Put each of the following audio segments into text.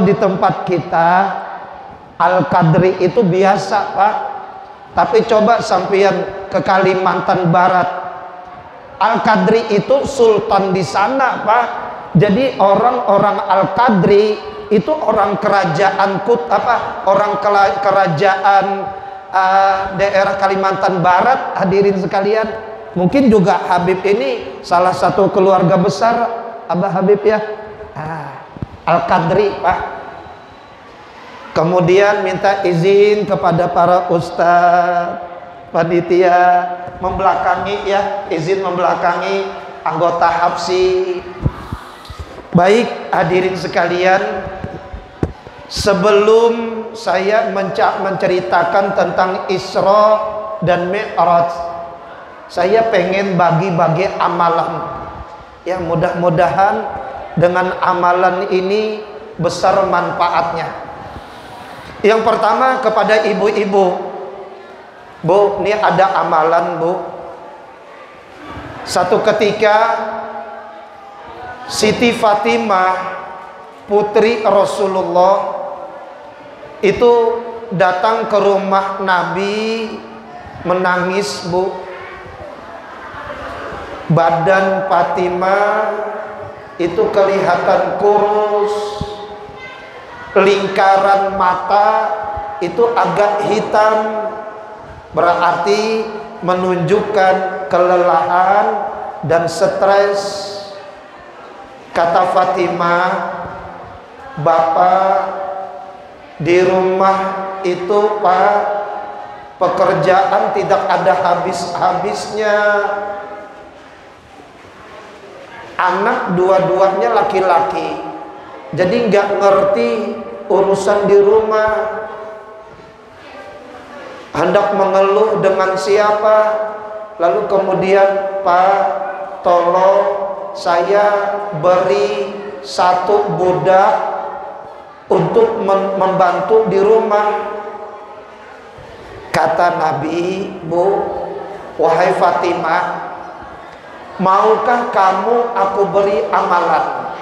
kalau di tempat kita Al-Qadri itu biasa, Pak. Tapi coba sampean ke Kalimantan Barat, Al-Qadri itu sultan di sana, Pak. Jadi orang-orang Al-Qadri itu orang kerajaan kerajaan daerah Kalimantan Barat. Hadirin sekalian, mungkin juga Habib ini salah satu keluarga besar Abah Habib ya. Al-Qadri, Pak. Kemudian minta izin kepada para ustadz panitia membelakangi ya, izin membelakangi anggota Habsi. Baik, hadirin sekalian, sebelum saya menceritakan tentang Isra dan Mi'raj, saya pengen bagi-bagi amalan. Ya, mudah-mudahan dengan amalan ini besar manfaatnya. Yang pertama kepada ibu-ibu, Bu, ini ada amalan, Bu. Satu ketika Siti Fatimah putri Rasulullah itu datang ke rumah Nabi menangis, Bu. Badan Fatimah itu kelihatan kurus, lingkaran mata itu agak hitam, berarti menunjukkan kelelahan dan stres. Kata Fatimah, Bapak di rumah itu, Pak, pekerjaan tidak ada habis-habisnya. Anak dua-duanya laki-laki, jadi nggak ngerti urusan di rumah. Hendak mengeluh dengan siapa? Lalu kemudian, Pak, tolong saya beri satu budak untuk membantu di rumah. Kata Nabi, Bu, wahai Fatimah, maukah kamu aku beri amalan?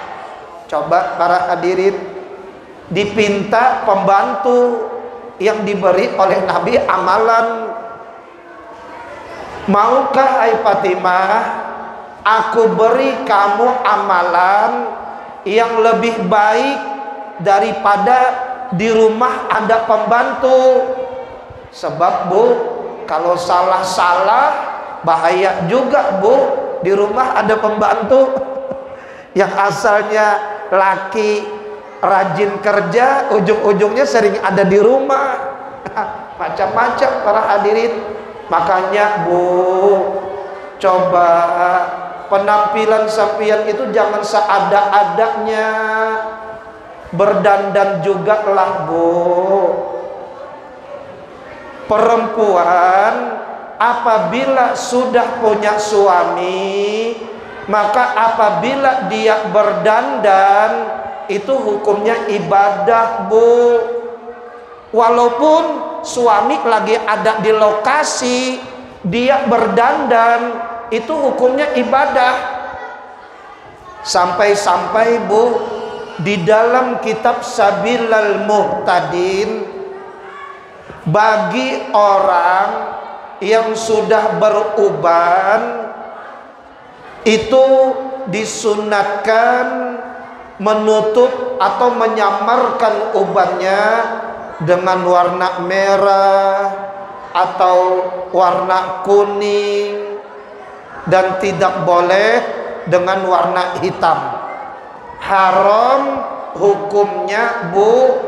Coba para hadirin, dipinta pembantu yang diberi oleh Nabi amalan. Maukah hai Fatimah, aku beri kamu amalan yang lebih baik daripada di rumah ada pembantu? Sebab, Bu, kalau salah-salah bahaya juga, Bu. Di rumah ada pembantu yang asalnya laki rajin kerja, ujung-ujungnya sering ada di rumah. Macam-macam para hadirin. Makanya, Bu, coba penampilan sampean itu jangan seada-adanya. Berdandan juga lah, Bu. Perempuan apabila sudah punya suami, maka apabila dia berdandan itu hukumnya ibadah, Bu. Walaupun suami lagi ada di lokasi, dia berdandan, itu hukumnya ibadah. Sampai-sampai, Bu, di dalam kitab Sabilal Muhtadin, bagi orang yang sudah beruban itu disunatkan menutup atau menyamarkan ubannya dengan warna merah atau warna kuning, dan tidak boleh dengan warna hitam. Haram hukumnya, Bu,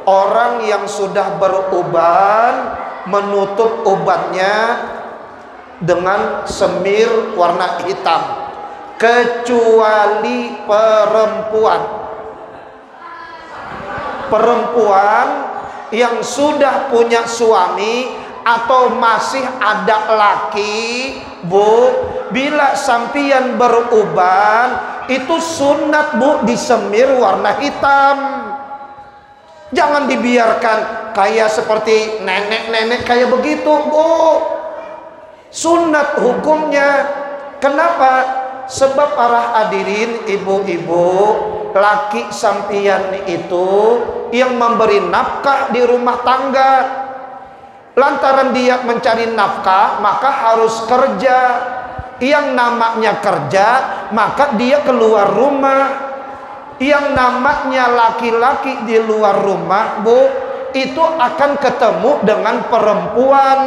orang yang sudah beruban menutup ubannya dengan semir warna hitam, kecuali perempuan yang sudah punya suami atau masih ada laki, Bu. Bila sampian beruban itu sunat, Bu, disemir warna hitam. Jangan dibiarkan kayak seperti nenek-nenek kayak begitu, Bu. Sunat hukumnya. Kenapa? Sebab para hadirin, ibu-ibu, laki sampian itu yang memberi nafkah di rumah tangga. Lantaran dia mencari nafkah, maka harus kerja. Yang namanya kerja, maka dia keluar rumah. Yang namanya laki-laki di luar rumah, Bu, itu akan ketemu dengan perempuan.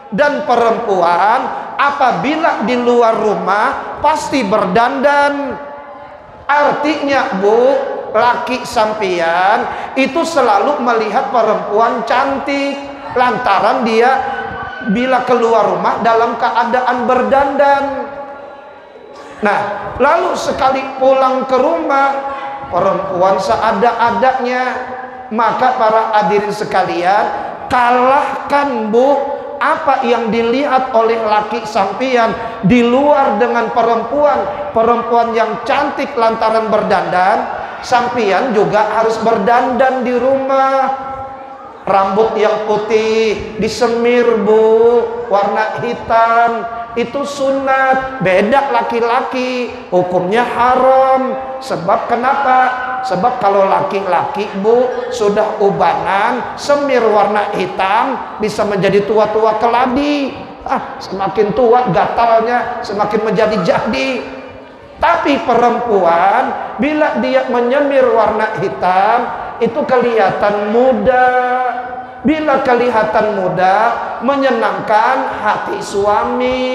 Dan perempuan apabila di luar rumah pasti berdandan. Artinya, Bu, laki sampian itu selalu melihat perempuan cantik, lantaran dia bila keluar rumah dalam keadaan berdandan. Nah, lalu sekali pulang ke rumah, perempuan seada-adanya. Maka para hadirin sekalian, kalahkan, Bu, apa yang dilihat oleh laki sampian di luar dengan perempuan yang cantik lantaran berdandan. Sampian juga harus berdandan di rumah. Rambut yang putih disemir, Bu, warna hitam, itu sunat. Beda laki-laki, hukumnya haram. Sebab kenapa? Sebab kalau laki-laki, Bu, sudah ubanan, semir warna hitam, bisa menjadi tua-tua keladi. Semakin tua gatalnya semakin menjadi-jadi. Tapi perempuan bila dia menyemir warna hitam, itu kelihatan muda. Bila kelihatan muda, menyenangkan hati suami.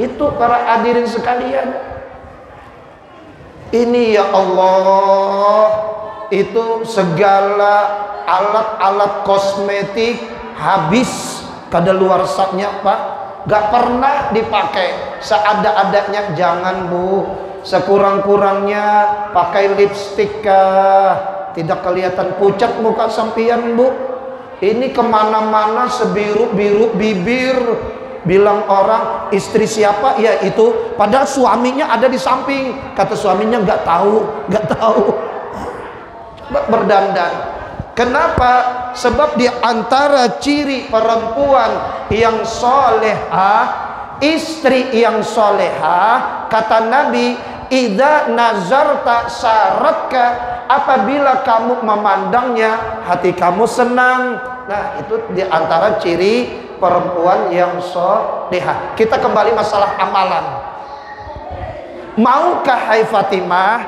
Itu para hadirin sekalian. Ini ya Allah, itu segala alat-alat kosmetik habis kadaluarsanya, Pak. Gak pernah dipakai seada-adanya. Jangan, Bu. Sekurang-kurangnya pakai lipstik kah, tidak kelihatan pucat muka sampian, Bu. Ini kemana-mana sebiru-biru bibir. Bilang orang istri siapa, ya itu, padahal suaminya ada di samping. Kata suaminya nggak tahu. Berdandan. Kenapa? Sebab di antara ciri perempuan yang solehah, istri yang solehah, kata Nabi, idza nazarta saratka, apabila kamu memandangnya hati kamu senang. Nah, itu di antara ciri perempuan yang solehah. Kita kembali masalah amalan. Maukah hai Fatimah,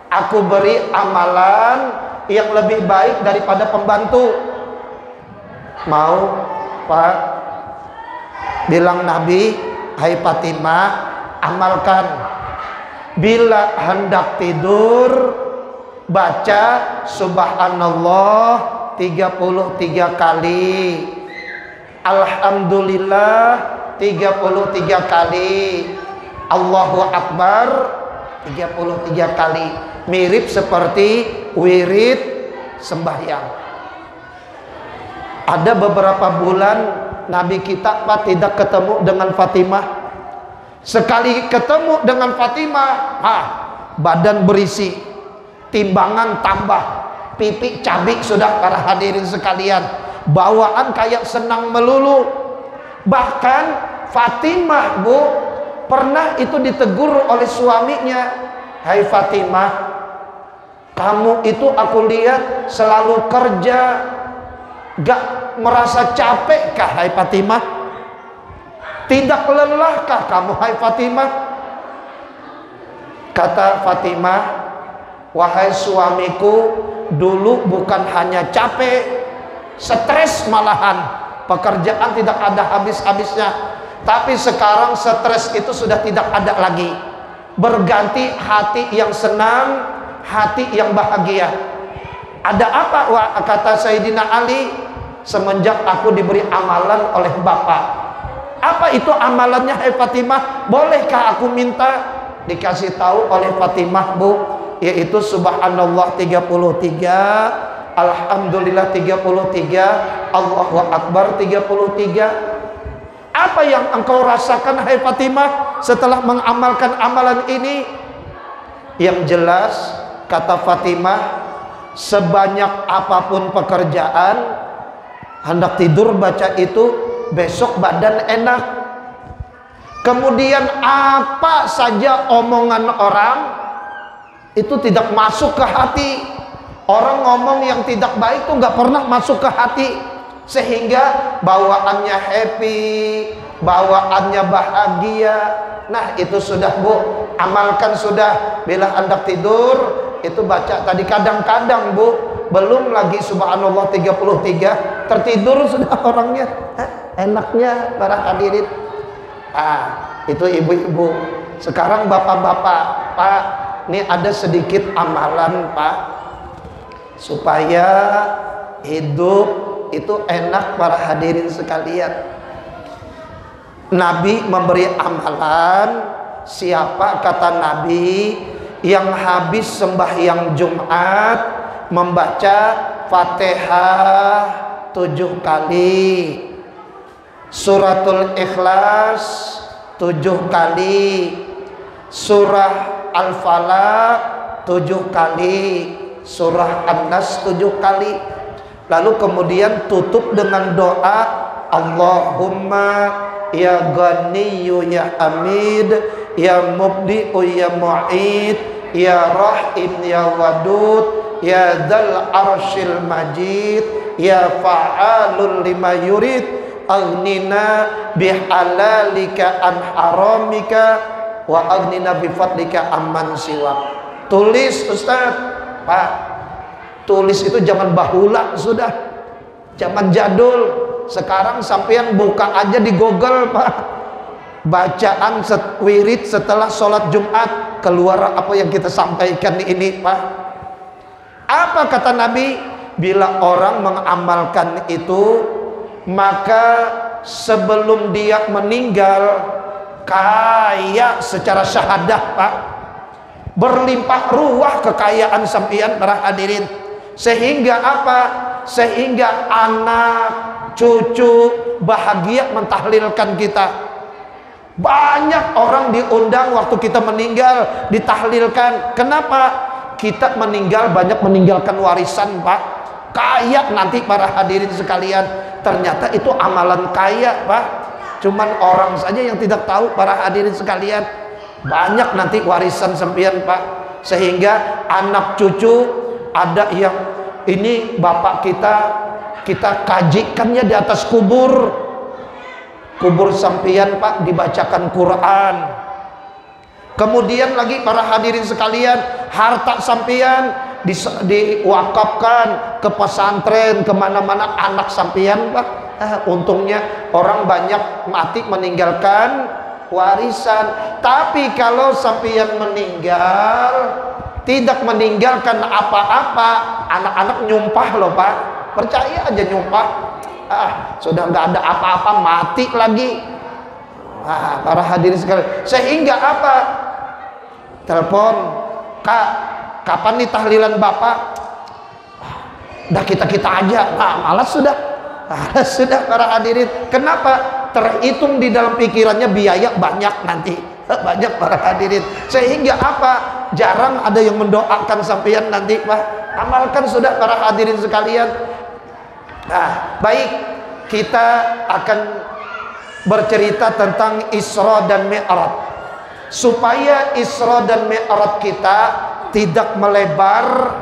aku beri amalan yang lebih baik daripada pembantu? Mau, Pak? Bilang Nabi, hai Fatimah, amalkan. Bila hendak tidur, baca subhanallah 33 kali, alhamdulillah 33 kali, Allahu Akbar 33 kali. Mirip seperti wirid sembahyang. Ada beberapa bulan Nabi kita, Pak, tidak ketemu dengan Fatimah. Sekali ketemu dengan Fatimah, badan berisi, timbangan tambah, pipi cabik sudah, para hadirin sekalian. Bawaan kayak senang melulu. Bahkan Fatimah, Bu, pernah itu ditegur oleh suaminya. Hai Fatimah, kamu itu aku lihat selalu kerja, gak merasa capek kah hai Fatimah? Tidak lelahkah kamu hai Fatimah? Kata Fatimah, wahai suamiku, dulu bukan hanya capek, stres malahan, pekerjaan tidak ada habis-habisnya. Tapi sekarang stres itu sudah tidak ada lagi. Berganti hati yang senang, hati yang bahagia. Ada apa? Wah, kata Sayyidina Ali, semenjak aku diberi amalan oleh Bapak. Apa itu amalannya hai Fatimah? Bolehkah aku minta? Dikasih tahu oleh Fatimah, Bu, yaitu subhanallah 33, alhamdulillah 33, Allahu Akbar 33. Apa yang engkau rasakan hai Fatimah setelah mengamalkan amalan ini? Yang jelas, kata Fatimah, sebanyak apapun pekerjaan, hendak tidur baca itu, besok badan enak. Kemudian apa saja omongan orang, Itu tidak masuk ke hati. Orang ngomong yang tidak baik tuh nggak pernah masuk ke hati, sehingga bawaannya happy, bawaannya bahagia. Nah itu sudah Bu, amalkan sudah. Bila Anda tidur itu baca tadi, kadang-kadang Bu, belum lagi subhanallah 33 tertidur sudah orangnya. Enaknya para hadirin. Itu ibu-ibu. Sekarang bapak-bapak, Pak, ini ada sedikit amalan Pak, supaya hidup itu enak para hadirin sekalian. Nabi memberi amalan, siapa kata Nabi yang habis sembahyang Jumat membaca Fatihah 7 kali, Suratul Ikhlas 7 kali, Surah Al-Falaq 7 kali, Surah An-Nas 7 kali, lalu kemudian tutup dengan doa Allahumma ya Ghaniyyu ya Hamid ya Mubdi'u ya Mu'id ya Rahim ya Wadud ya Dzal Arsyil Majid ya Fa'alul lima yurid aghnina bihalalika an haramika wa aghnina bifadlika amman siwak. Tulis Ustaz, Pak, tulis itu zaman bahula sudah, zaman jadul. Sekarang sampean buka aja di Google Pak, bacaan wirid setelah sholat Jumat, keluar apa yang kita sampaikan ini Pak. Apa kata Nabi? Bila orang mengamalkan itu, maka sebelum dia meninggal kaya secara syahadah Pak, berlimpah ruah kekayaan sampean para hadirin. Sehingga apa? Sehingga anak cucu bahagia mentahlilkan kita. Banyak orang diundang waktu kita meninggal ditahlilkan. Kenapa? Kita meninggal banyak meninggalkan warisan Pak, kaya nanti para hadirin sekalian. Ternyata itu amalan kaya Pak, cuman orang saja yang tidak tahu para hadirin sekalian. Banyak nanti warisan sampean Pak, sehingga anak cucu ada yang ini bapak kita kajikannya di atas kubur sampean Pak, dibacakan Quran. Kemudian lagi para hadirin sekalian, harta sampean diwakafkan ke pesantren, kemana-mana anak sampean Pak. Untungnya orang banyak mati meninggalkan warisan. Tapi kalau sampean meninggal tidak meninggalkan apa-apa, anak-anak nyumpah loh Pak, percaya aja nyumpah. Sudah nggak ada apa-apa, mati lagi. Para hadirin sekalian, sehingga apa? Telepon, Kak, kapan nih tahlilan Bapak? Dah kita aja. Malas sudah para hadirin. Kenapa? Terhitung di dalam pikirannya biaya banyak nanti, banyak para hadirin. Sehingga apa? Jarang ada yang mendoakan sampean nanti Pak. Amalkan sudah para hadirin sekalian. Baik, kita akan bercerita tentang Isra dan Mi'raj. Supaya Isra dan Mi'raj kita tidak melebar,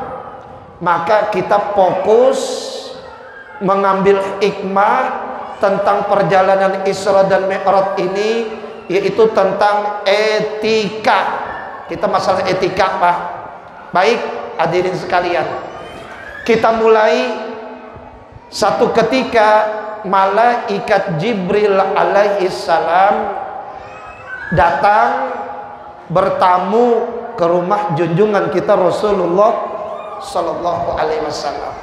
maka kita fokus mengambil hikmah tentang perjalanan Isra dan Mi'raj ini, yaitu tentang etika. Kita masalah etika Pak. Baik hadirin sekalian, kita mulai. Satu ketika malaikat Jibril alaihi salam datang bertamu ke rumah junjungan kita Rasulullah sallallahu alaihi wasallam.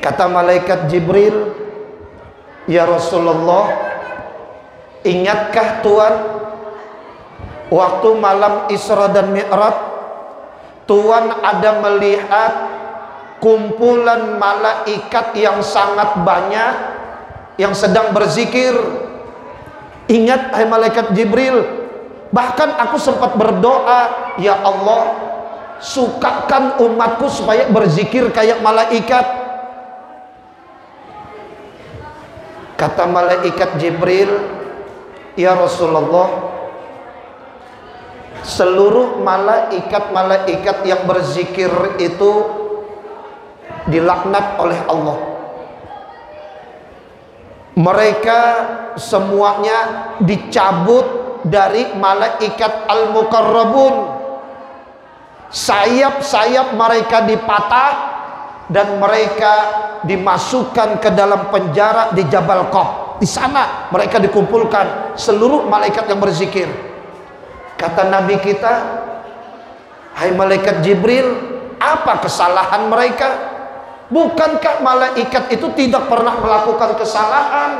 Kata malaikat Jibril, "Ya Rasulullah, ingatkah Tuhan waktu malam Isra dan Mi'raj Tuhan ada melihat kumpulan malaikat yang sangat banyak yang sedang berzikir?" Ingat hai malaikat Jibril, bahkan aku sempat berdoa, "Ya Allah, sukakan umatku supaya berzikir kayak malaikat." Kata malaikat Jibril, "Ya Rasulullah, seluruh malaikat yang berzikir itu dilaknat oleh Allah. Mereka semuanya dicabut dari malaikat al-muqarrabun. Sayap-sayap mereka dipatah dan mereka dimasukkan ke dalam penjara di Jabal Qaf. Di sana mereka dikumpulkan seluruh malaikat yang berzikir. Kata Nabi kita, hai malaikat Jibril, apa kesalahan mereka? Bukankah malaikat itu tidak pernah melakukan kesalahan?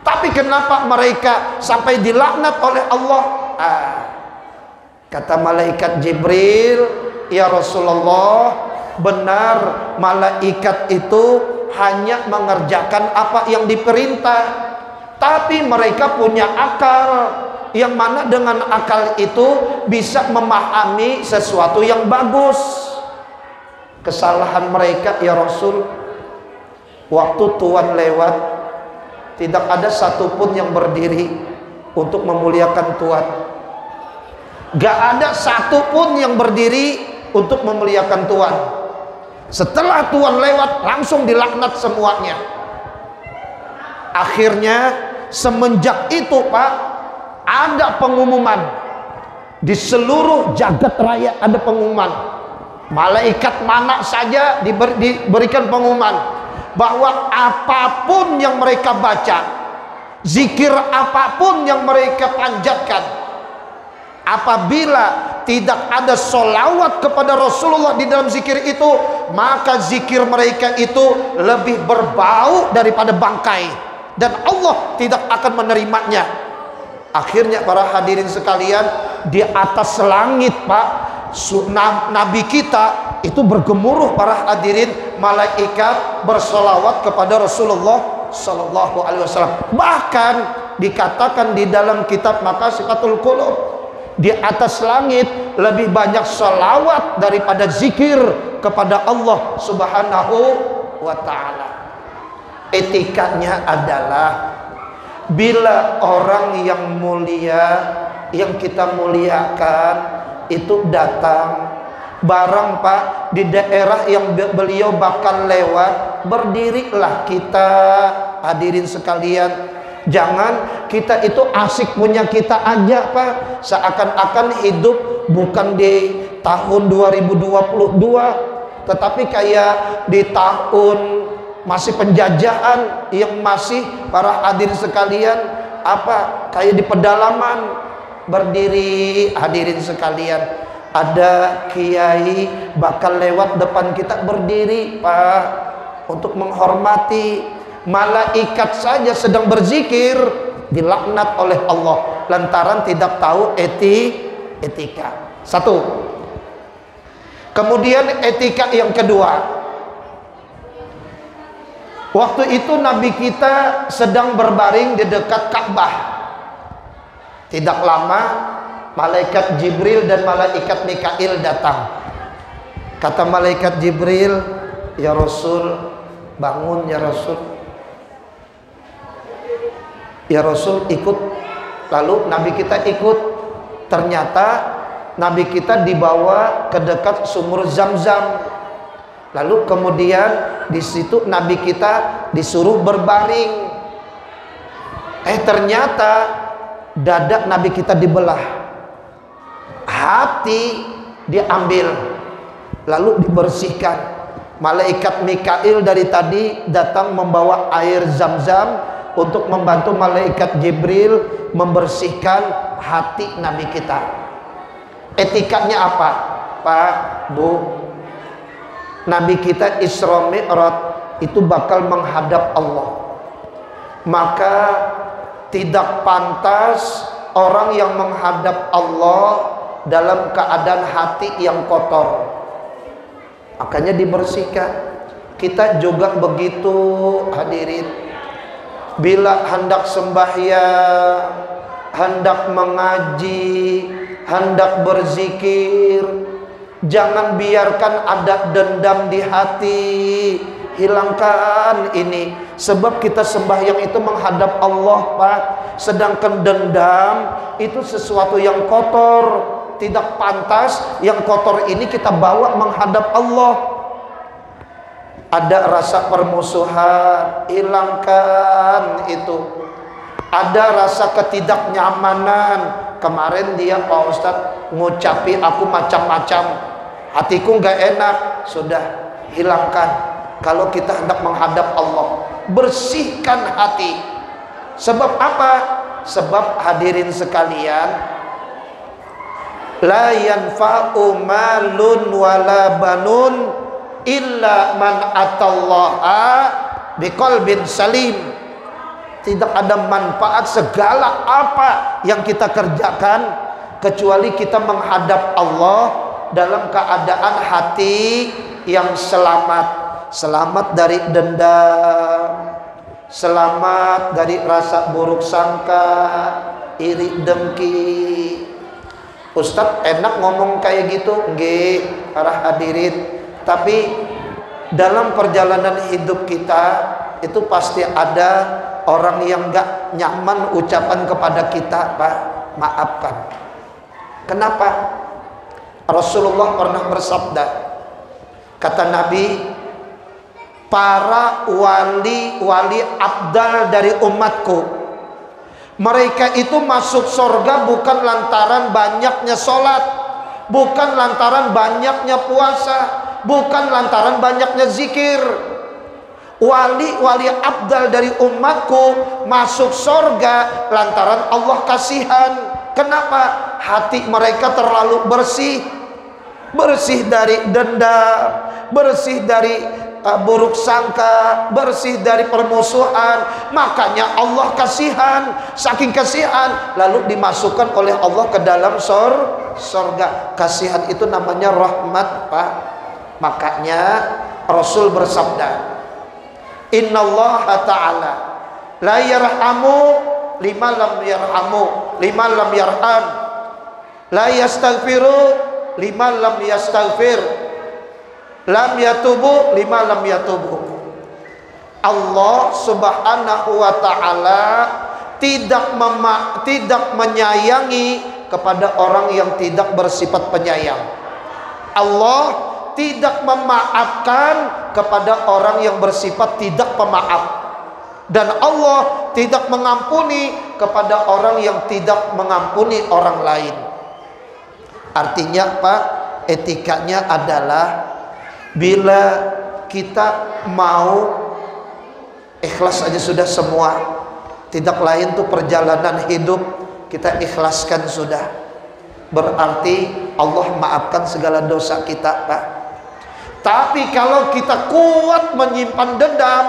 Tapi kenapa mereka sampai dilaknat oleh Allah? Kata malaikat Jibril, ya Rasulullah, benar malaikat itu hanya mengerjakan apa yang diperintah, tapi mereka punya akal, yang mana dengan akal itu bisa memahami sesuatu yang bagus. Kesalahan mereka ya Rasul, waktu Tuhan lewat tidak ada satupun yang berdiri untuk memuliakan Tuhan. Gak ada satupun yang berdiri untuk memuliakan Tuhan. Setelah Tuhan lewat langsung dilaknat semuanya. Akhirnya semenjak itu Pak, ada pengumuman di seluruh jagat raya, ada pengumuman. Malaikat mana saja diberikan pengumuman bahwa apapun yang mereka baca, zikir apapun yang mereka panjatkan, apabila tidak ada sholawat kepada Rasulullah di dalam zikir itu, maka zikir mereka itu lebih berbau daripada bangkai dan Allah tidak akan menerimanya. Akhirnya para hadirin sekalian, di atas langit Pak, Nabi kita itu bergemuruh para hadirin, malaikat bersolawat kepada Rasulullah Sallallahu Alaihi Wasallam. Bahkan dikatakan di dalam kitab Maqasifatul Qulub, di atas langit lebih banyak salawat daripada zikir kepada Allah Subhanahu wa Ta'ala. Etikanya adalah bila orang yang mulia, yang kita muliakan itu datang barang Pak di daerah yang beliau bakal lewat, berdirilah kita hadirin sekalian. Jangan kita itu asik punya kita aja Pak, seakan-akan hidup bukan di tahun 2022 tetapi kayak di tahun masih penjajahan, yang masih para hadirin sekalian apa kayak di pedalaman. Berdiri hadirin sekalian, ada kiai bakal lewat depan kita, berdiri Pak untuk menghormati. Malaikat saja sedang berzikir dilaknat oleh Allah lantaran tidak tahu etika. Satu. Kemudian etika yang kedua, waktu itu Nabi kita sedang berbaring di dekat Ka'bah. Tidak lama malaikat Jibril dan malaikat Mikail datang. Kata malaikat Jibril, ya Rasul, bangun ya Rasul. Ya Rasul, ikut. Lalu Nabi kita ikut. Ternyata Nabi kita dibawa ke dekat sumur Zam-Zam. Lalu kemudian di situ Nabi kita disuruh berbaring. Ternyata dada Nabi kita dibelah, hati diambil, lalu dibersihkan. Malaikat Mikail dari tadi datang membawa air Zam-Zam untuk membantu malaikat Jibril membersihkan hati Nabi kita. Etikanya apa Pak, Bu? Nabi kita Isra Mi'raj itu bakal menghadap Allah, maka tidak pantas orang yang menghadap Allah dalam keadaan hati yang kotor. Makanya dibersihkan. Kita juga begitu hadirin. Bila hendak sembahyang, hendak mengaji, hendak berzikir, jangan biarkan ada dendam di hati, hilangkan ini. Sebab kita sembahyang itu menghadap Allah, Pak. Sedangkan dendam itu sesuatu yang kotor, tidak pantas. Yang kotor ini kita bawa menghadap Allah. Ada rasa permusuhan, hilangkan itu. Ada rasa ketidaknyamanan. Kemarin dia, Pak Ustadz, ngucapi aku macam-macam, hatiku nggak enak. Sudah, hilangkan. Kalau kita hendak menghadap Allah, bersihkan hati. Sebab apa? Sebab hadirin sekalian, la yanfa'u malun wala banun illa man atallaha biqalbin salim. Tidak ada manfaat segala apa yang kita kerjakan kecuali kita menghadap Allah dalam keadaan hati yang selamat. Selamat dari dendam, selamat dari rasa buruk sangka, iri dengki. Ustadz enak ngomong kayak gitu, nggih, para hadirin. Tapi dalam perjalanan hidup kita itu pasti ada orang yang gak nyaman ucapan kepada kita, Pak. Maafkan. Kenapa? Rasulullah pernah bersabda, kata Nabi, para wali-wali abdal dari umatku, mereka itu masuk surga bukan lantaran banyaknya sholat, bukan lantaran banyaknya puasa, bukan lantaran banyaknya zikir. Wali-wali abdal dari umatku masuk surga lantaran Allah kasihan. Kenapa? Hati mereka terlalu bersih. Bersih dari dendam, bersih dari buruk sangka, bersih dari permusuhan. Makanya Allah kasihan. Saking kasihan, lalu dimasukkan oleh Allah ke dalam surga. Kasihan itu namanya rahmat, Pak. Makanya Rasul bersabda, Innallaha ta'ala la yarhamu lima lam yarhamu, lima lam yarham, la yastaghfiru lima lam yastaghfir, lam yatubu lima lam yatubu. Allah subhanahu wa ta'ala tidak menyayangi kepada orang yang tidak bersifat penyayang. Allah tidak memaafkan kepada orang yang bersifat tidak pemaaf. Dan Allah tidak mengampuni kepada orang yang tidak mengampuni orang lain. Artinya, Pak, etikanya adalah bila kita mau ikhlas aja sudah semua. Tidak lain tuh perjalanan hidup kita ikhlaskan sudah. Berarti Allah maafkan segala dosa kita, Pak. Tapi kalau kita kuat menyimpan dendam,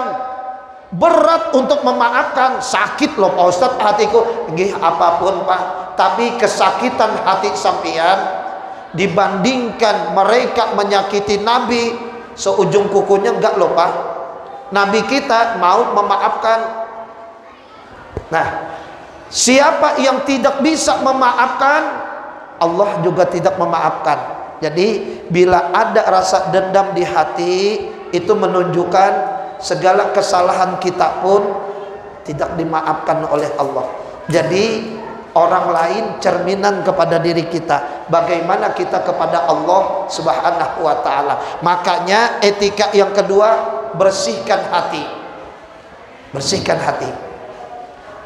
berat untuk memaafkan, sakit loh Pak Ustadz hatiku. Nggih, apapun Pak, tapi kesakitan hati sampean dibandingkan mereka menyakiti Nabi seujung kukunya enggak loh Pak. Nabi kita mau memaafkan. Nah, siapa yang tidak bisa memaafkan, Allah juga tidak memaafkan. Jadi bila ada rasa dendam di hati, itu menunjukkan segala kesalahan kita pun tidak dimaafkan oleh Allah. Jadi orang lain cerminan kepada diri kita, bagaimana kita kepada Allah subhanahu wa ta'ala. Makanya etika yang kedua, bersihkan hati. Bersihkan hati.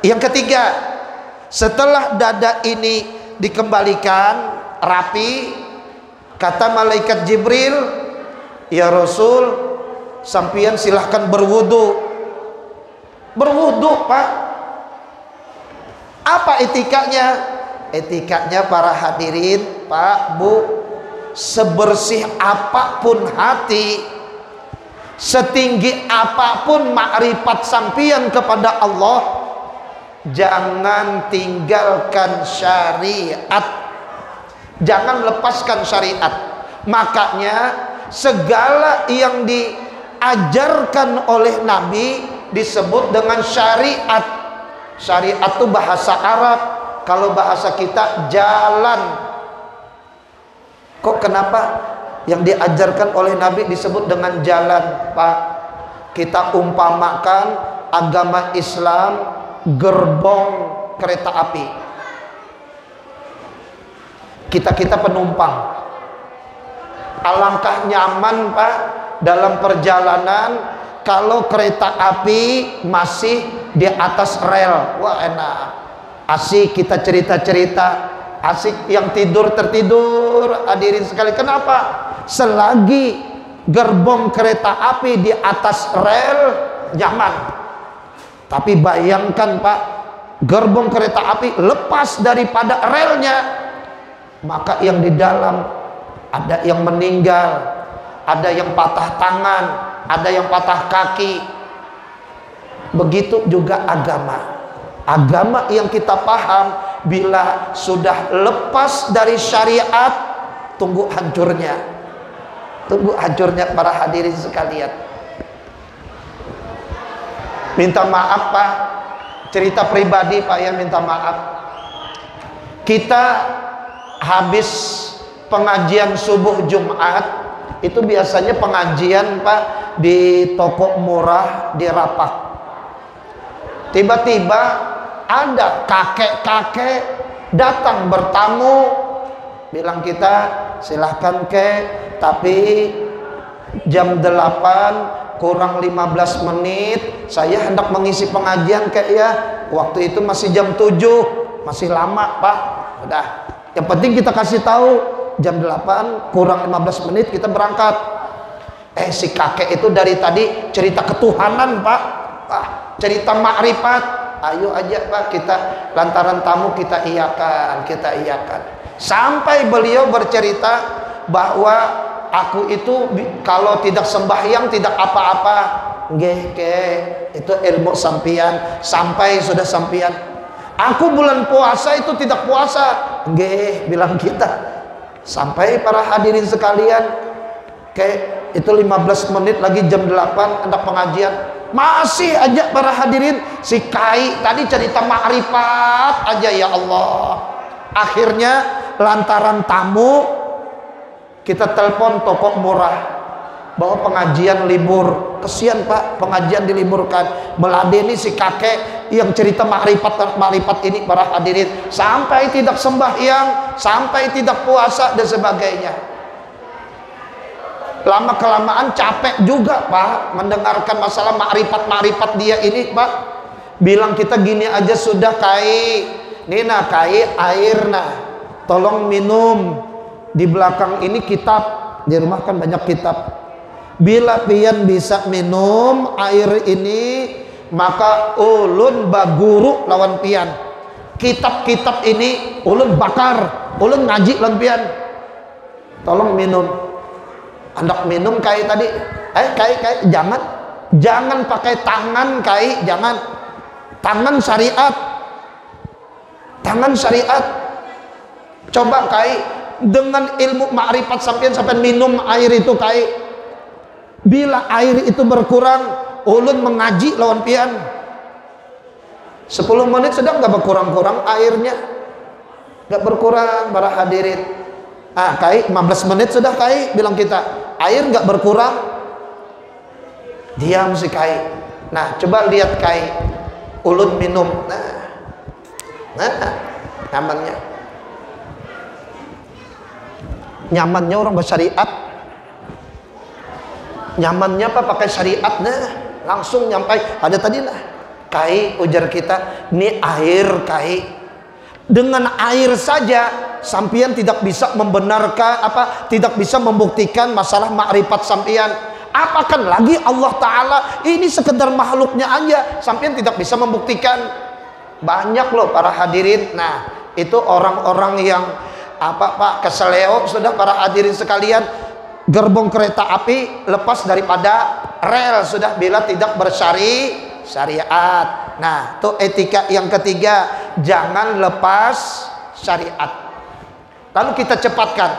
Yang ketiga, setelah dada ini dikembalikan rapi, kata malaikat Jibril, ya Rasul, sampian silahkan berwudu. Berwudu, Pak. Apa etikanya? Etikanya para hadirin, Pak, Bu, sebersih apapun hati, setinggi apapun makrifat sampian kepada Allah, jangan tinggalkan syariat. Jangan lepaskan syariat. Makanya segala yang diajarkan oleh Nabi disebut dengan syariat. Syariat itu bahasa Arab. Kalau bahasa kita jalan. Kok kenapa yang diajarkan oleh Nabi disebut dengan jalan, Pak? kita umpamakan agama Islam gerbong kereta api. Kita penumpang. Alangkah nyaman Pak dalam perjalanan kalau kereta api masih di atas rel. Wah enak, asik kita cerita-cerita, asik yang tidur tertidur. Hadirin sekali, kenapa? Selagi gerbong kereta api di atas rel nyaman. Tapi bayangkan Pak, gerbong kereta api lepas daripada relnya, maka yang di dalam ada yang meninggal, ada yang patah tangan, ada yang patah kaki. Begitu juga agama. Agama yang kita paham bila sudah lepas dari syariat, tunggu hancurnya. Tunggu hancurnya para hadirin sekalian. Minta maaf Pak, cerita pribadi Pak ya, minta maaf. Kita habis pengajian subuh Jumat, itu biasanya pengajian Pak di toko murah di Rapak. Tiba-tiba ada kakek-kakek datang bertamu, bilang kita silahkan kek, tapi jam 8 kurang 15 menit saya hendak mengisi pengajian kek ya. Waktu itu masih jam 7, masih lama Pak. Udah, yang penting kita kasih tahu jam 8 kurang 15 menit kita berangkat. Si kakek itu dari tadi cerita ketuhanan Pak, cerita makrifat. Ayo aja Pak, kita lantaran tamu kita iyakan, sampai beliau bercerita bahwa aku itu kalau tidak sembahyang tidak apa-apa. Nggih ke, itu ilmu sampian. Sampai sudah sampian, aku bulan puasa itu tidak puasa. Nggih, bilang kita. Sampai para hadirin sekalian, kayak itu 15 menit lagi jam 8 hendak pengajian, masih aja para hadirin si Kai tadi cerita makrifat aja. Ya Allah, akhirnya lantaran tamu kita telepon toko murah bahwa pengajian libur. Kesian Pak, pengajian diliburkan, meladeni si kakek yang cerita makrifat ini para hadirin, sampai tidak sembahyang, sampai tidak puasa dan sebagainya. Lama kelamaan capek juga Pak mendengarkan masalah makrifat dia ini Pak. Bilang kita gini aja sudah, Kai Nina, Kai air nah, tolong minum. Di belakang ini kitab, di rumah kan banyak kitab. Bila pian bisa minum air ini, maka ulun baguru lawan pian. Kitab-kitab ini ulun bakar, ulun ngaji lawan pian. Tolong minum. Hendak minum Kai tadi, Kai jangan pakai tangan Kai, jangan. Tangan syariat. Coba Kai dengan ilmu makrifat sampai minum air itu Kai. Bila air itu berkurang, ulun mengaji lawan pian. 10 menit sudah nggak berkurang-kurang airnya, nggak berkurang para hadirin. Kai 15 menit sudah Kai bilang kita, air nggak berkurang. Diam si Kai. Nah coba lihat Kai, ulun minum. Nah nyamannya orang bersyariat. Nyamannya apa pakai syariat, langsung nyampai. Ada tadi lah Kai, ujar kita, ini air Kai. Dengan air saja sampian tidak bisa membenarkan tidak bisa membuktikan masalah makrifat sampian. Apakan lagi Allah Ta'ala, ini sekedar makhluknya aja sampian tidak bisa membuktikan. Banyak loh para hadirin. Nah itu orang-orang yang Pak keseleo sudah para hadirin sekalian. Gerbong kereta api lepas daripada rel sudah bila tidak syariat. Nah, itu etika yang ketiga, jangan lepas syariat. Lalu kita cepatkan.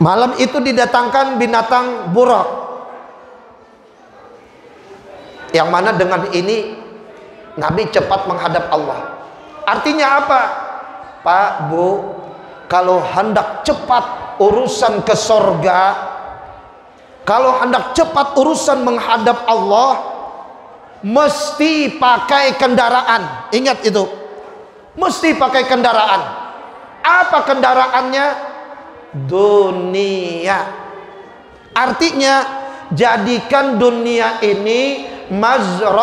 Malam itu didatangkan binatang buruk, yang mana dengan ini Nabi cepat menghadap Allah. Artinya apa? Pak, Bu, kalau hendak cepat urusan ke sorga, Kalau hendak cepat urusan menghadap Allah, mesti pakai kendaraan. Ingat itu, mesti pakai kendaraan. Apa kendaraannya? Dunia. Artinya, jadikan dunia ini mazra'atul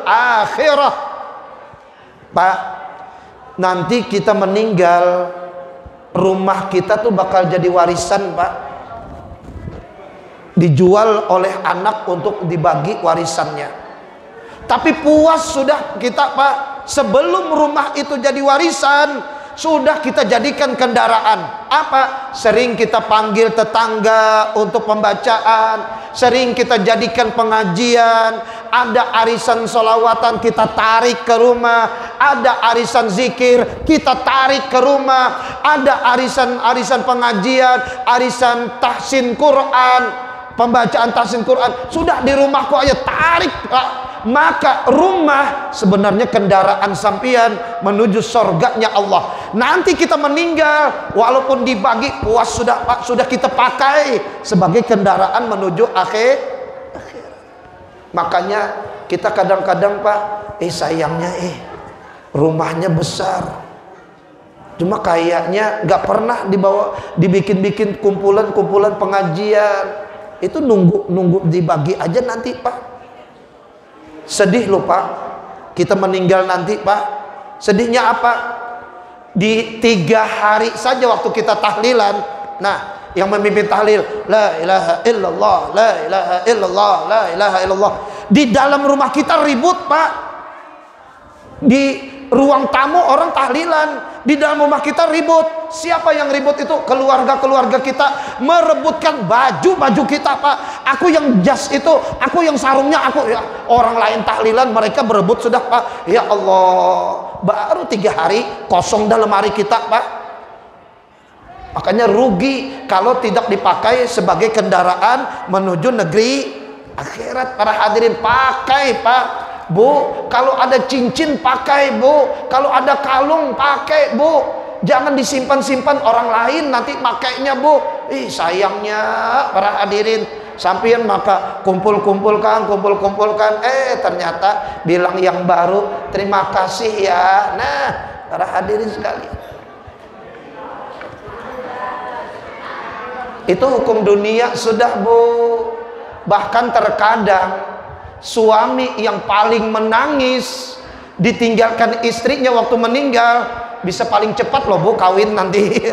akhirah. Pak, nanti kita meninggal, rumah kita tuh bakal jadi warisan, Pak. Dijual oleh anak untuk dibagi warisannya. Tapi puas sudah kita, Pak, sebelum rumah itu jadi warisan, sudah kita jadikan kendaraan. Apa? Sering kita panggil tetangga untuk pembacaan, sering kita jadikan pengajian. Ada arisan solawatan kita tarik ke rumah, ada arisan zikir kita tarik ke rumah, ada arisan pengajian, arisan tahsin Quran, pembacaan tahsin Quran, sudah di rumahku aja tarik, Pak. Maka rumah sebenarnya kendaraan sampian menuju surganya Allah. Nanti kita meninggal, walaupun dibagi puas sudah, Pak, sudah kita pakai sebagai kendaraan menuju akhir. Makanya kita kadang-kadang, Pak, sayangnya rumahnya besar, cuma kayaknya nggak pernah dibikin kumpulan pengajian. Itu nunggu dibagi aja nanti, Pak. Sedih loh, Pak, kita meninggal nanti, Pak. Sedihnya apa? Di 3 hari saja waktu kita tahlilan. Nah, yang memimpin tahlil, la ilaha illallah, la ilaha illallah, la ilaha illallah. Di dalam rumah kita ribut, Pak. Di ruang tamu orang tahlilan, di dalam rumah kita ribut. Siapa yang ribut itu? Keluarga-keluarga kita merebutkan baju-baju kita, Pak. Aku yang jas itu, aku yang sarungnya, aku ya. Orang lain tahlilan, mereka berebut sudah, Pak. Ya Allah, baru 3 hari kosong dalam hari kita, Pak. Makanya rugi kalau tidak dipakai sebagai kendaraan menuju negeri akhirat. Para hadirin, pakai, Pak. Bu, kalau ada cincin pakai, Bu. Kalau ada kalung pakai, Bu. Jangan disimpan-simpan orang lain nanti makainya, Bu. Sayangnya para hadirin, sampean maka kumpul-kumpulkan, ternyata bilang yang baru, terima kasih ya. Nah, para hadirin sekalian, itu hukum dunia sudah, Bu. Bahkan terkadang suami yang paling menangis ditinggalkan istrinya waktu meninggal bisa paling cepat loh, Bu, kawin nanti.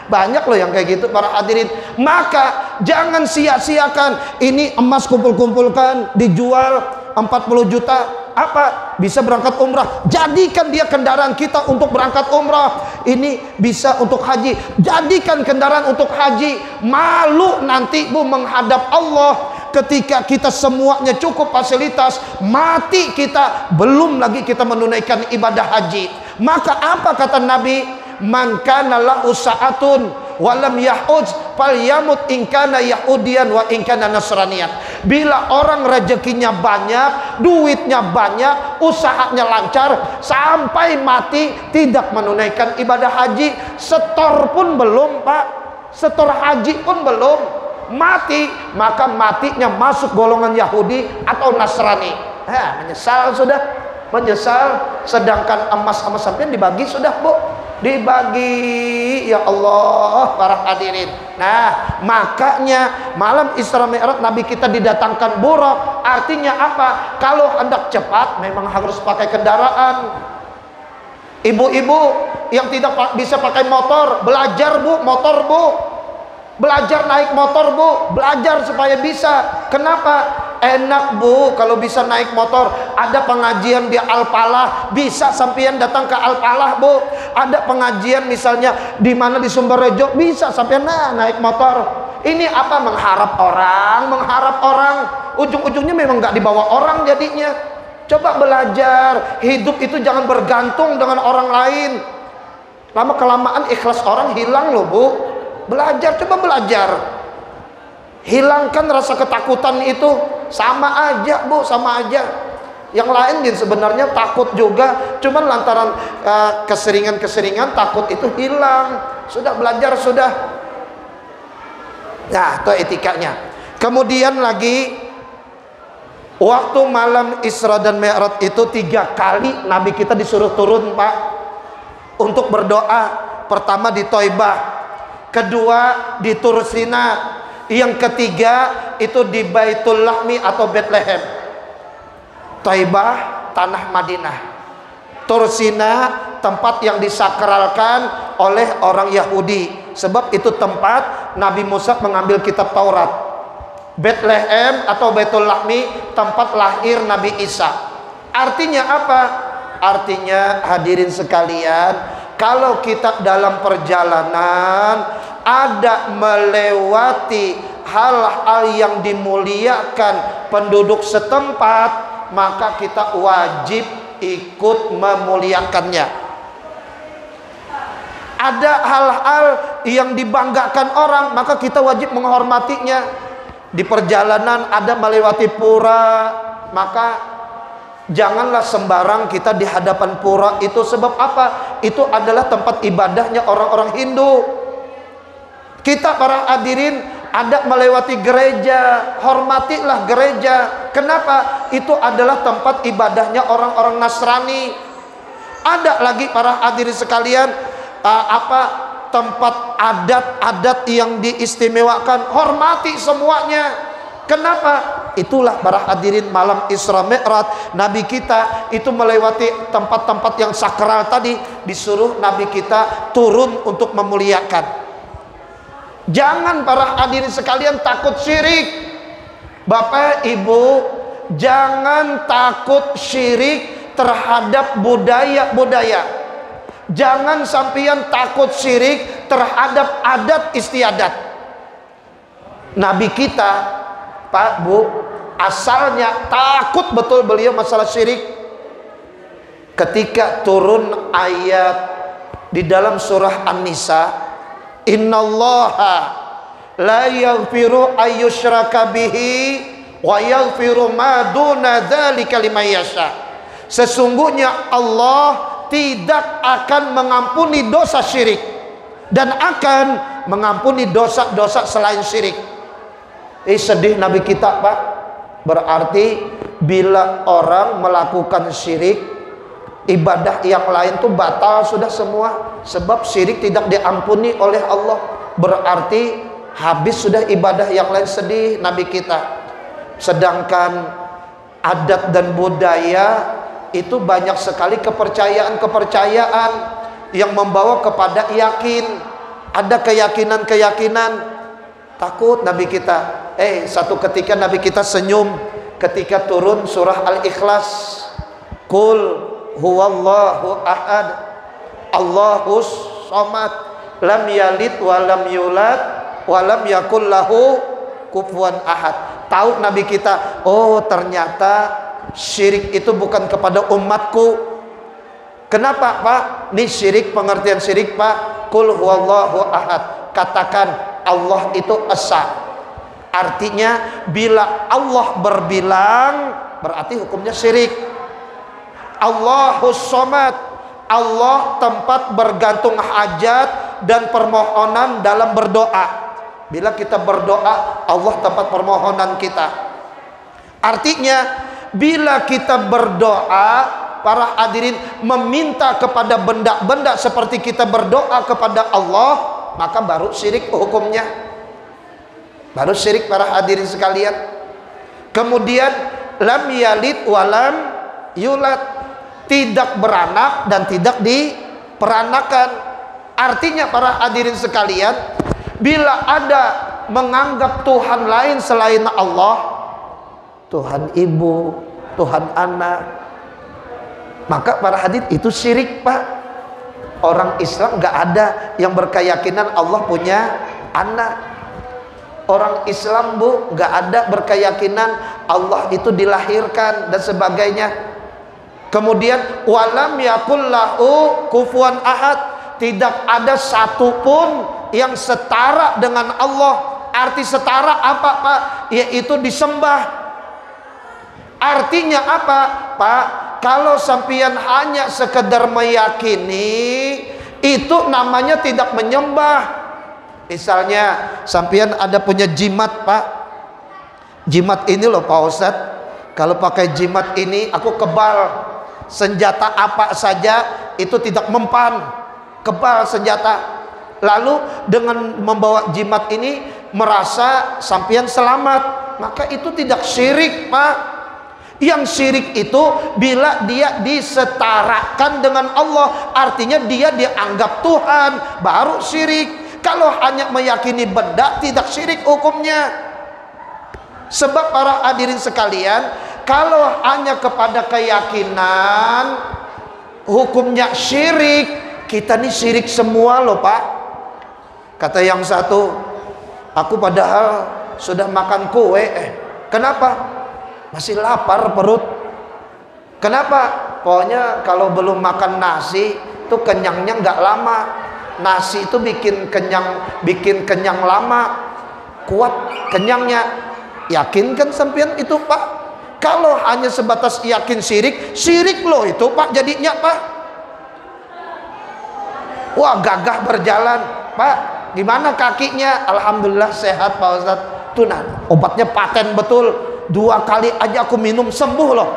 Banyak loh yang kayak gitu, para hadirin. Maka jangan sia-siakan. Ini emas kumpul-kumpulkan, dijual 40 juta. Apa? Bisa berangkat umrah. Jadikan dia kendaraan kita untuk berangkat umrah. Ini bisa untuk haji. Jadikan kendaraan untuk haji. Malu nanti, Bu, menghadap Allah ketika kita semuanya cukup fasilitas, mati kita, belum lagi kita menunaikan ibadah haji. Maka apa kata Nabi? Man kana lahu sa'atun walam yahuj falyamut in kana yahudian wa in kana nasraniyan. Bila orang rezekinya banyak, duitnya banyak, usahanya lancar, sampai mati tidak menunaikan ibadah haji, setor pun belum, Pak, setor haji pun belum, mati, maka matinya masuk golongan Yahudi atau Nasrani. Menyesal sudah, menyesal. Sedangkan emas sama sampean dibagi sudah, Bu, dibagi. Ya Allah, para hadirin. Nah, makanya malam Isra Mi'raj Nabi kita didatangkan buraq. Artinya apa? Kalau hendak cepat memang harus pakai kendaraan. Ibu-ibu yang tidak bisa pakai motor, belajar, Bu, motor, Bu. Belajar naik motor, Bu, belajar supaya bisa. Kenapa? Enak, Bu, kalau bisa naik motor. Ada pengajian di Al-Falah, bisa sampean datang ke Al-Falah, Bu. Ada pengajian misalnya di mana di Sumberrejo, bisa sampean naik motor. Ini apa? Mengharap orang, ujung-ujungnya memang nggak dibawa orang jadinya. Coba belajar, hidup itu jangan bergantung dengan orang lain. Lama kelamaan ikhlas orang hilang loh, Bu. Belajar, coba belajar. Hilangkan rasa ketakutan itu. Sama aja, Bu, sama aja. Yang lain sebenarnya takut juga, cuman lantaran keseringan takut itu hilang. Sudah belajar, sudah. Nah, itu etikanya. Kemudian lagi, waktu malam Isra dan Mi'raj itu 3 kali Nabi kita disuruh turun, Pak, untuk berdoa. Pertama di Thaibah, kedua di Tur Sina, yang ketiga itu di Baitul Lahmi atau Bethlehem. Thaibah tanah Madinah, Tur Sina tempat yang disakralkan oleh orang Yahudi, sebab itu tempat Nabi Musa mengambil kitab Taurat. Bethlehem atau Baitul Lahmi tempat lahir Nabi Isa. Artinya apa? Artinya hadirin sekalian, kalau kita dalam perjalanan ada melewati hal-hal yang dimuliakan penduduk setempat, maka kita wajib ikut memuliakannya. Ada hal-hal yang dibanggakan orang, maka kita wajib menghormatinya. Di perjalanan ada melewati pura, maka janganlah sembarang kita di hadapan pura itu. Sebab apa? Itu adalah tempat ibadahnya orang-orang Hindu. Kita para hadirin ada melewati gereja, hormatilah gereja. Kenapa? Itu adalah tempat ibadahnya orang-orang Nasrani. Ada lagi para hadirin sekalian, tempat adat-adat yang diistimewakan, hormati semuanya. Kenapa? Itulah para hadirin malam Isra Mi'raj, Nabi kita itu melewati tempat-tempat yang sakral tadi, disuruh Nabi kita turun untuk memuliakan. Jangan para hadirin sekalian takut syirik. Bapak Ibu, jangan takut syirik terhadap budaya-budaya. Jangan sampeyan takut syirik terhadap adat istiadat. Nabi kita, Pak Bu, asalnya takut betul beliau masalah syirik. Ketika turun ayat di dalam surah An-Nisa, innallaha la yaghfiru ayyushraka bihi wa yaghfiru ma duna dzalika liman yasha. Sesungguhnya Allah tidak akan mengampuni dosa syirik dan akan mengampuni dosa-dosa selain syirik. Sedih Nabi kita, Pak. Berarti bila orang melakukan syirik, ibadah yang lain tuh batal sudah semua. Sebab syirik tidak diampuni oleh Allah. Berarti habis sudah ibadah yang lain. Sedih Nabi kita. Sedangkan adat dan budaya itu banyak sekali kepercayaan-kepercayaan yang membawa kepada yakin. Ada keyakinan-keyakinan. Takut Nabi kita. Satu ketika Nabi kita senyum ketika turun surah Al-Ikhlas. Qul huwallahu ahad, Allahus somad, lam yalid wa lam yulad wa lam yakul lahu kufuwan ahad. Tahu Nabi kita, oh ternyata syirik itu bukan kepada umatku. Kenapa, Pak? Ini syirik, pengertian syirik, Pak. Qul huwallahu ahad. Katakan Allah itu esa. Artinya bila Allah berbilang berarti hukumnya syirik. Allahus somad, Allah tempat bergantung hajat dan permohonan dalam berdoa. Bila kita berdoa, Allah tempat permohonan kita. Artinya bila kita berdoa, para hadirin meminta kepada benda-benda seperti kita berdoa kepada Allah, maka baru syirik hukumnya. Baru syirik para hadirin sekalian. Kemudian lam yalid walam yulad, tidak beranak dan tidak diperanakan. Artinya para hadirin sekalian, bila ada menganggap Tuhan lain selain Allah, Tuhan ibu, Tuhan anak, maka para hadirin itu syirik, Pak. Orang Islam nggak ada yang berkeyakinan Allah punya anak. Orang Islam, Bu, nggak ada berkeyakinan Allah itu dilahirkan dan sebagainya. Kemudian walam yakul lahu kufuwan ahad, tidak ada satupun yang setara dengan Allah. Arti setara apa, Pak? Yaitu disembah. Artinya apa, Pak? Kalau sampeyan hanya sekedar meyakini, itu namanya tidak menyembah. Misalnya sampean ada punya jimat, Pak. Jimat ini loh Pak Ustadz, kalau pakai jimat ini aku kebal. Senjata apa saja itu tidak mempan. Kebal senjata. Lalu dengan membawa jimat ini merasa sampean selamat, maka itu tidak syirik, Pak. Yang syirik itu bila dia disetarakan dengan Allah, artinya dia dianggap Tuhan, baru syirik. Kalau hanya meyakini benda, tidak syirik hukumnya. Sebab para hadirin sekalian, kalau hanya kepada keyakinan hukumnya syirik, kita ini syirik semua loh Pak. Kata yang satu, aku padahal sudah makan kue, kenapa? Masih lapar perut. Kenapa? Pokoknya kalau belum makan nasi itu kenyangnya nggak lama. Nasi itu bikin kenyang lama, kuat kenyangnya. Yakin kan sampean itu Pak? Kalau hanya sebatas yakin syirik loh itu Pak jadinya Pak. Wah, gagah berjalan Pak. Gimana kakinya? Alhamdulillah sehat Pak Ustadz. Tuh nah, obatnya paten betul. 2 kali aja aku minum sembuh loh.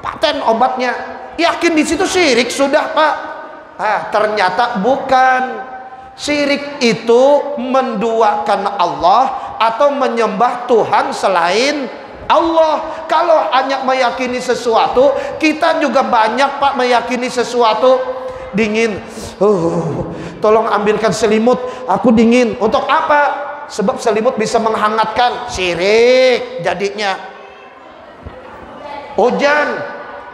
Paten obatnya. Yakin di situ syirik sudah Pak. Ternyata bukan. Syirik itu menduakan Allah atau menyembah Tuhan selain Allah. Kalau hanya meyakini sesuatu, kita juga banyak Pak meyakini sesuatu. Dingin, tolong ambilkan selimut, aku dingin. Untuk apa? Sebab selimut bisa menghangatkan. Syirik jadinya. Hujan,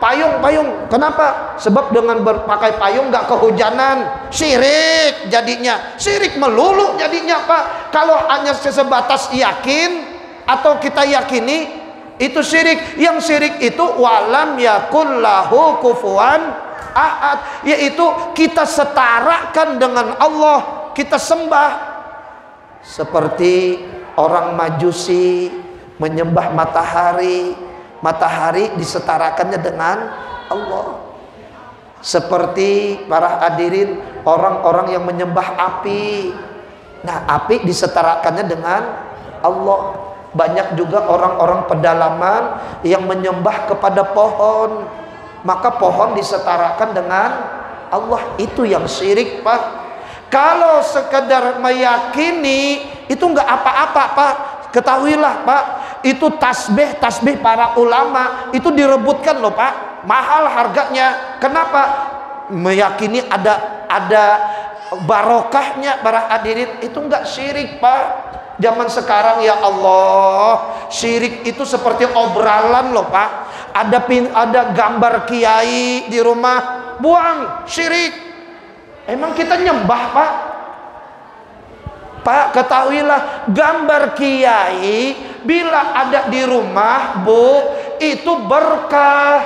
payung, kenapa? Sebab dengan berpakai payung nggak kehujanan. Syirik jadinya. Syirik melulu jadinya Pak. Kalau hanya sebatas yakin atau kita yakini, itu syirik. Yang syirik itu walam yakul lahu kufuwan ahad, yaitu kita setarakan dengan Allah, kita sembah. Seperti orang Majusi menyembah matahari, matahari disetarakannya dengan Allah. Seperti para hadirin orang-orang yang menyembah api, nah api disetarakannya dengan Allah. Banyak juga orang-orang pedalaman yang menyembah kepada pohon, maka pohon disetarakan dengan Allah. Itu yang syirik Pak. Kalau sekedar meyakini itu nggak apa-apa Pak. Ketahuilah Pak, itu tasbih para ulama itu direbutkan loh Pak, mahal harganya. Kenapa? Meyakini ada barokahnya para hadirin. Itu nggak syirik Pak. Zaman sekarang ya Allah, syirik itu seperti obralan loh Pak. Ada gambar kiai di rumah, buang, syirik. Emang kita nyembah Pak? Pak, ketahuilah gambar kiai bila ada di rumah Bu, itu berkah.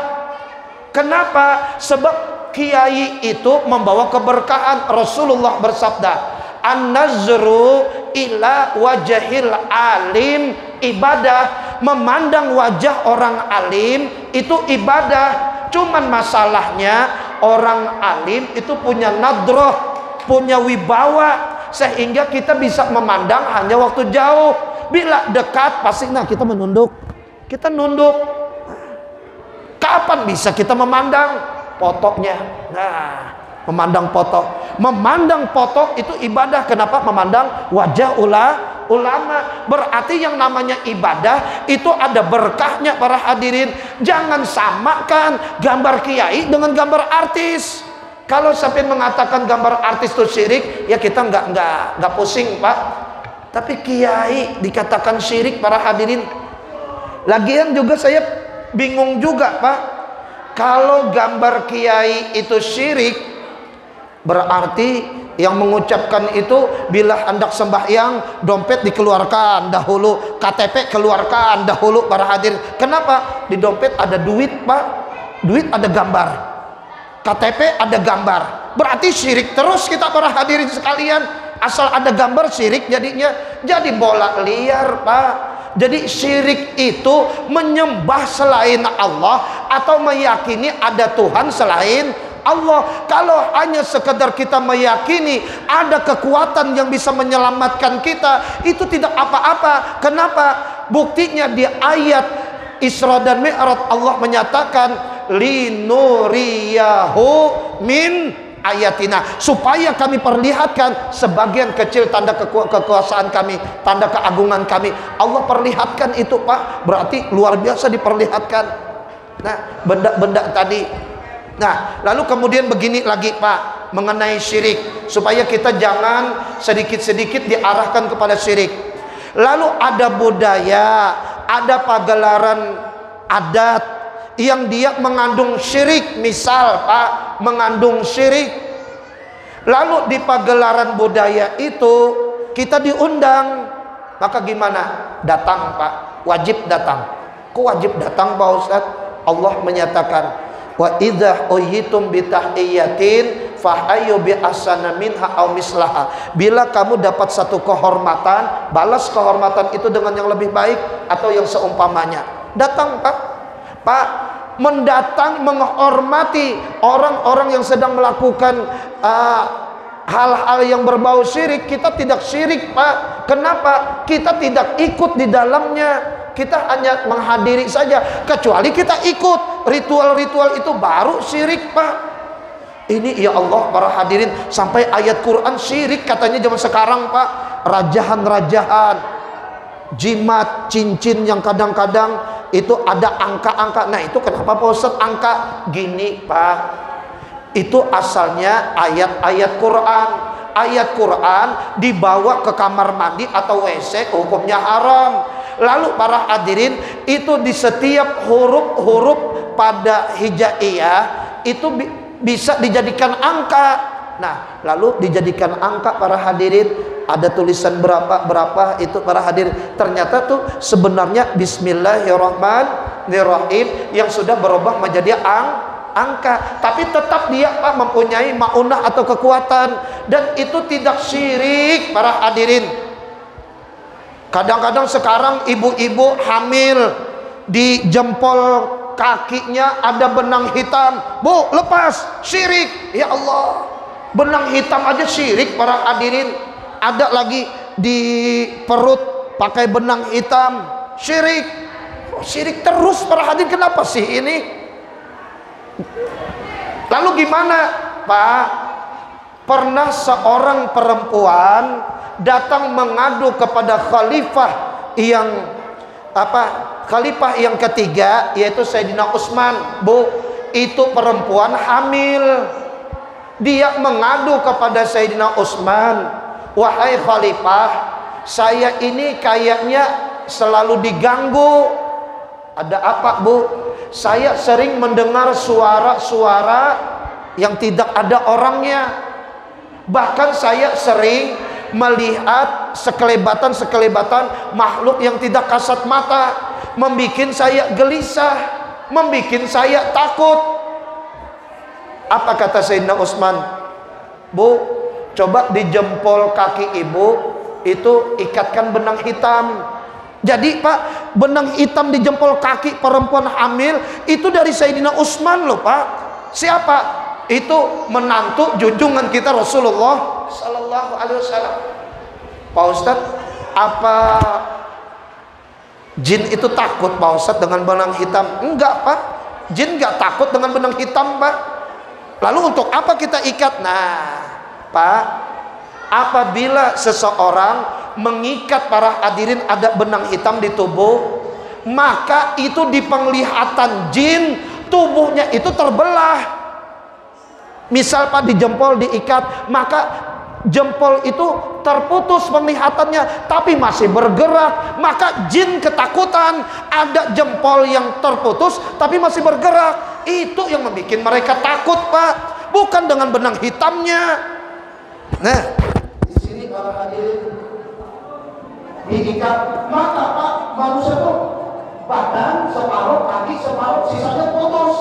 Kenapa? Sebab kiai itu membawa keberkahan. Rasulullah bersabda, an-nazru ila wajahil alim ibadah. Memandang wajah orang alim itu ibadah. Cuman masalahnya orang alim itu punya nadroh, punya wibawa, sehingga kita bisa memandang hanya waktu jauh. Bila dekat pasti kita menunduk, kita nunduk. Kapan bisa kita memandang potoknya? Nah, memandang potok. Memandang potok itu ibadah. Kenapa? Memandang wajah ulama. Berarti yang namanya ibadah itu ada berkahnya para hadirin. Jangan samakan gambar kiai dengan gambar artis. Kalau sampai mengatakan gambar artis itu syirik, ya kita nggak pusing Pak. Tapi kiai dikatakan syirik para hadirin. Lagian juga saya bingung juga Pak. Kalau gambar kiai itu syirik, berarti yang mengucapkan itu bila hendak sembahyang dompet dikeluarkan dahulu, KTP keluarkan dahulu para hadir. Kenapa? Di dompet ada duit Pak, duit ada gambar, KTP ada gambar. Berarti syirik terus kita para hadirin sekalian. Asal ada gambar syirik jadinya. Jadi bola liar Pak. Jadi syirik itu menyembah selain Allah atau meyakini ada Tuhan selain Allah. Kalau hanya sekedar kita meyakini ada kekuatan yang bisa menyelamatkan kita, itu tidak apa-apa. Kenapa? Buktinya di ayat Isra dan Mi'raj Allah menyatakan linuriyahu min ayatina, supaya kami perlihatkan sebagian kecil tanda kekuasaan kami, tanda keagungan kami. Allah perlihatkan itu, Pak. Berarti luar biasa diperlihatkan. Nah, benda-benda tadi. Nah, lalu kemudian begini lagi, Pak, mengenai syirik, supaya kita jangan sedikit-sedikit diarahkan kepada syirik. Lalu ada budaya, ada pagelaran adat yang dia mengandung syirik. Misal, Pak, mengandung syirik. Lalu di pagelaran budaya itu kita diundang, maka gimana? Datang, Pak, wajib datang. Kok wajib datang, Pak Ustaz? Allah menyatakan, wa idza uyitum bi tahiyyatin fahayyu bi ahsana minha aw mislaha. Bila kamu dapat satu kehormatan, balas kehormatan itu dengan yang lebih baik atau yang seumpamanya. Datang, Pak. Pak, mendatang menghormati orang-orang yang sedang melakukan hal-hal yang berbau syirik. Kita tidak syirik, Pak. Kenapa? Kita tidak ikut di dalamnya. Kita hanya menghadiri saja. Kecuali kita ikut ritual-ritual itu, baru syirik, Pak. Ini ya Allah, para hadirin, sampai ayat Quran syirik katanya zaman sekarang, Pak. Rajahan-rajahan, jimat, cincin yang kadang-kadang itu ada angka-angka. Nah, itu kenapa Pak Ustaz angka? Gini, Pak, itu asalnya ayat-ayat Quran. Ayat Quran dibawa ke kamar mandi atau WC, hukumnya haram. Lalu para hadirin, itu di setiap huruf-huruf pada hijaiyah itu bisa dijadikan angka. Nah, lalu dijadikan angka, para hadirin, ada tulisan berapa itu, para hadirin. Ternyata tuh sebenarnya Bismillahirrahmanirrahim yang sudah berubah menjadi angka. Tapi tetap dia, Pak, mempunyai maunah atau kekuatan, dan itu tidak syirik, para hadirin. Kadang-kadang sekarang ibu-ibu hamil, di jempol kakinya ada benang hitam. Bu, lepas, syirik. Ya Allah, benang hitam aja syirik, para hadirin. Ada lagi di perut pakai benang hitam, syirik. Syirik terus, para hadirin. Kenapa sih ini? Lalu gimana, Pak? Pernah seorang perempuan datang mengadu kepada khalifah yang khalifah yang ketiga, yaitu Sayyidina Utsman. Bu, itu perempuan hamil. Dia mengadu kepada Sayyidina Utsman, wahai khalifah, saya ini kayaknya selalu diganggu. Ada apa, Bu? Saya sering mendengar suara-suara yang tidak ada orangnya. Bahkan saya sering melihat sekelebatan-sekelebatan makhluk yang tidak kasat mata, membikin saya gelisah, membikin saya takut. Apa kata Sayyidina Utsman? Bu, coba di jempol kaki ibu itu ikatkan benang hitam. Jadi, Pak, benang hitam di jempol kaki perempuan hamil itu dari Sayyidina Utsman loh, Pak. Siapa? Itu menantu junjungan kita Rasulullah Sallallahu Alaihi Wasallam. Pak Ustadz, apa jin itu takut, Pak Ustadz, dengan benang hitam? Enggak, Pak. Jin enggak takut dengan benang hitam, Pak. Lalu untuk apa kita ikat? Nah, Pak, apabila seseorang mengikat, para hadirin, ada benang hitam di tubuh, maka itu di penglihatan jin tubuhnya itu terbelah. Misal, Pak, di jempol diikat, maka jempol itu terputus penglihatannya, tapi masih bergerak. Maka jin ketakutan, ada jempol yang terputus tapi masih bergerak. Itu yang membuat mereka takut, Pak, bukan dengan benang hitamnya. Nah, di sini, para hadirin, diikat, maka, Pak, manusia itu badan separuh, kaki separuh, sisanya putus.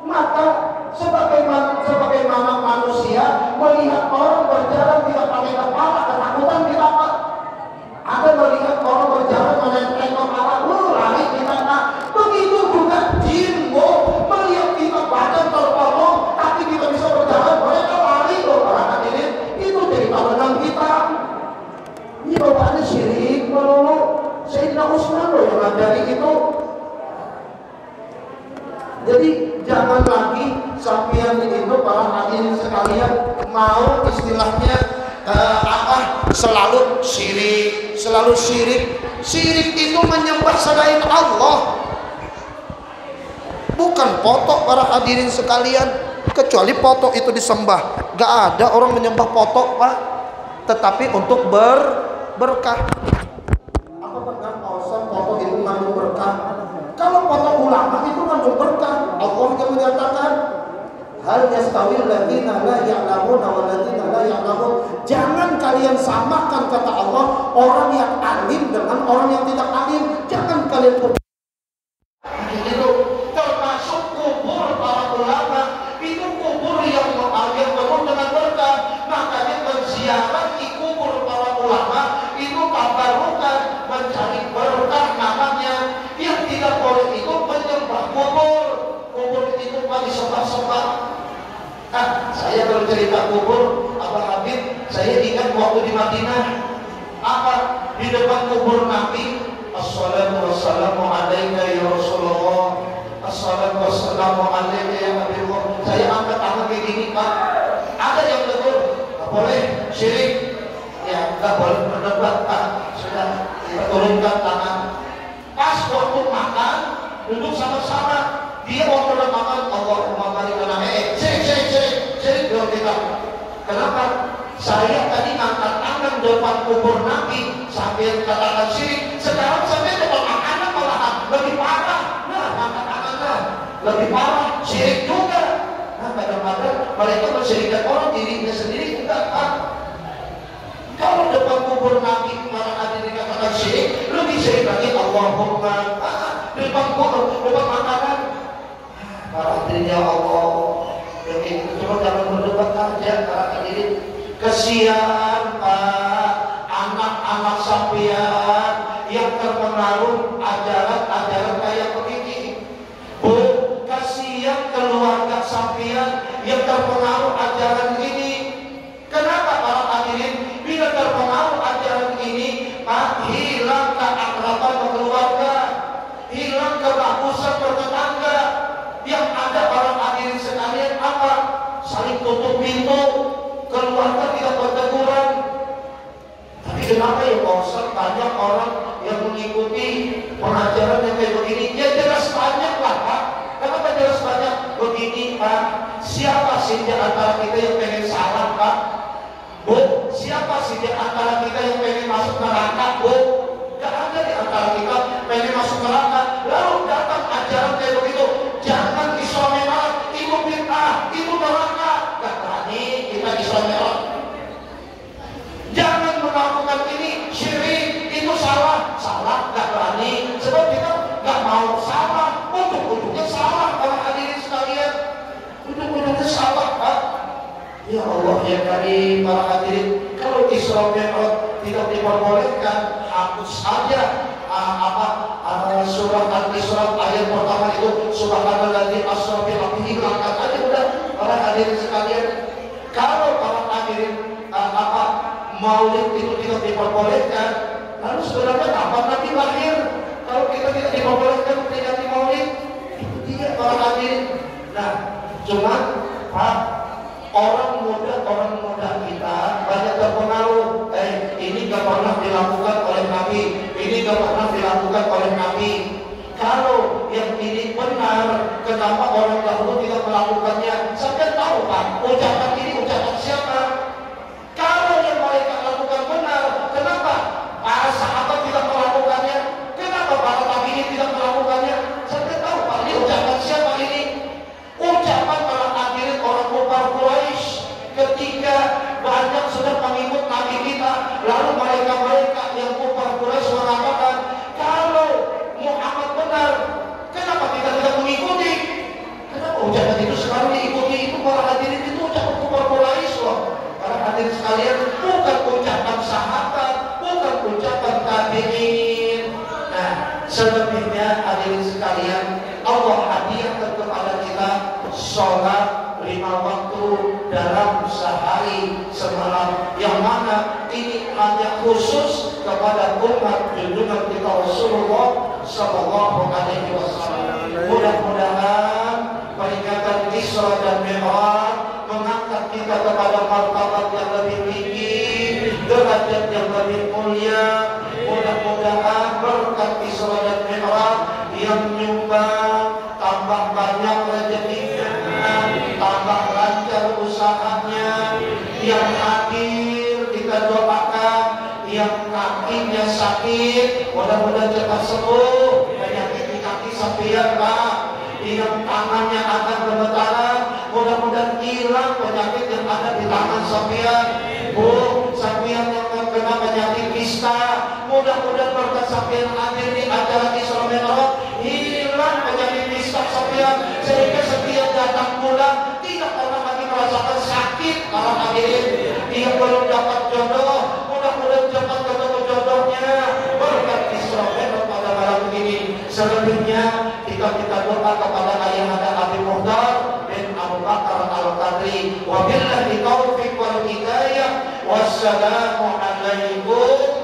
Maka sebagaimana manusia melihat orang berjalan tidak pakai kepala, ketakutan kita, Pak. Ada melihat orang berjalan menenteng kepala, lari kita, Pak. Begitu juga jin, Bu, melihat kita badan terpotong tapi kita Jadi jangan lagi sampeyan itu para hadirin sekalian mau istilahnya selalu syirik. Syirik itu menyembah selain Allah. Bukan potok para hadirin sekalian, kecuali potok itu disembah. Gak ada orang menyembah potok, Pak. Tetapi untuk berkah. Apa benar alasan potok itu mengandung berkah? Kalau potok ulama itu mengandung berkah. Allah yang menyatakan hal yastawil ladzina la ya'lamuna wal ladzina la ya'lamun. Jangan kalian samakan kata Allah orang yang alim dengan orang yang tidak alim. Jangan kalian itu termasuk kubur para ulama. Itu kubur yang penuh dengan berkah. Makanya berziarah di kubur para ulama itu tabarukan, mencari berkah namanya. Yang tidak boleh itu menyembah kubur. Kubur itu disembah-sembah. Saya bercerita kubur Abah Habib, saya ingat waktu di Madinah, di depan kubur Nabi, assalatu wassalamu alaika ya Rasulullah, assalatu wassalamu alaika ya Habibullah. Saya angkat tangan kayak gini, Pak. Ada yang tegur, nggak boleh syirik, ya nggak boleh berdebat, Pak. Sudah kita turunkan tangan. Pas waktu makan, duduk sama-sama. Dia waktu makan, Allahumma barik lana. Syirik dong kita. Kenapa? Saya tadi angkat tangan depan kubur Nabi sambil katakan syirik. Sekarang sampai depan makanan malahan lebih parah. Nah, angkat tangannya lebih parah, syirik juga. Nah, kadang-kadang mereka mensyirikkan orang dirinya sendiri enggak, Pak. Kalau depan kubur Nabi para hadirin dikatakan syirik, lebih syirik lagi Allahumma. Depan kubur, depan makanan. Para hadirin ya Allah, cuma jangan berdebat aja para hadirin. Kesian Pak, anak-anak sampean yang terpengaruh ajaran-ajaran kayak begini. Bu, kasihan keluarga sampean yang terpengaruh ajaran ini. Kenapa para hadirin? Bila terpengaruh ajaran ini, Pak, hilang keakraban keluarga, hilang kebagusan bertetangga. Yang ada para hadirin sekalian apa? Saling tutup pintu, keluarga tidak berteguran. Tapi kenapa ya Pak Ustaz, banyak orang yang mengikuti pengajaran yang kayak begini? Ya jelas banyak lah, Pak. Kenapa jelas banyak? Begini, Pak, siapa sih di antara kita yang pengen salah, Pak? Bu, siapa sih di antara kita yang pengen masuk neraka, Bu? Gak ada di antara kita pengen masuk neraka. Lalu datang ajaran kayak begitu, jangan Isra Mi'raj, itu bid'ah, itu neraka. Gak berani kita Isra Mi'raj. Jangan melakukan ini, syirik, itu salah, gak berani. Sebab kita gak mau salah, ujung-ujungnya salah para hadirin sekalian. Ujung-ujungnya salah, Pak. Ya Allah ya Karim, para hadirin, kalau Isra Mi'raj tidak diperbolehkan, hapus saja surah Al-Isra ayat pertama itu, subhanalladzi asra bi 'abdihi, hilangkan aja udah para hadirin sekalian. Kalau para hadirin maulid itu tidak diperbolehkan, lalu sebenarnya kapan Nabi lahir? Kalau kita tidak diperbolehkan tidak di maulid, itu dia para hadirin. Nah, cuman Pak, orang muda kita banyak terpengaruh. Ini gak pernah dilakukan oleh Nabi, ini gak pernah dilakukan oleh Nabi. Kalau yang ini benar, kenapa orang dahulu tidak melakukannya? Saya tahu Pak, ucapan ini ucapan siapa? Kalau yang mereka lakukan benar, kenapa para sahabat tidak melakukannya? Kenapa para tabi'in tidak melakukannya? Saya tahu Pak, ini ucapan siapa ini? Ucapan para hadirin orang kufar Quraisy ketika banyak sudah mengikut Nabi kita, lalu mereka yang kufar Quraisy mengatakan, kalau Muhammad benar, kenapa kita tidak mengikuti? Kenapa ucapan itu sekarang diikuti? Itu para hadirin itu ucapan kufar Quraisy loh. Para hadirin sekalian, bukan ucapan sahabat, bukan ucapan tabi'in. Nah, selebihnya hadirin sekalian, Allah hadiahkan kepada kita sholat 5 waktu dalam sehari semalam, yang mana ini hanya khusus kepada umat junjungan kita Rasulullah Sallallahu Alaihi Wasallam. Mudah-mudahan sakit, mudah-mudahan cepat sembuh. Penyakit di kaki sampean Pak, yang tangannya akan gemetaran, mudah-mudahan hilang penyakit yang ada di tangan sampean. Bu, sampean yang terkena penyakit kista, mudah-mudahan berkat sampean hadir di acara Isra Mi'raj, hilang penyakit kista sampean, sehingga setiap datang bulan tidak pernah lagi merasakan sakit. Kalau hadirin dia belum dapat jodoh, mudah-mudahan cepat ketemu jodohnya berkat Isra Mi'raj pada malam ini. Selebihnya kita minta doa kepada ayah anda Abi Muhtar bin Abu Bakar Al-Qadri. Wabillahi taufiq wal hidayah. Wassalamu alaikum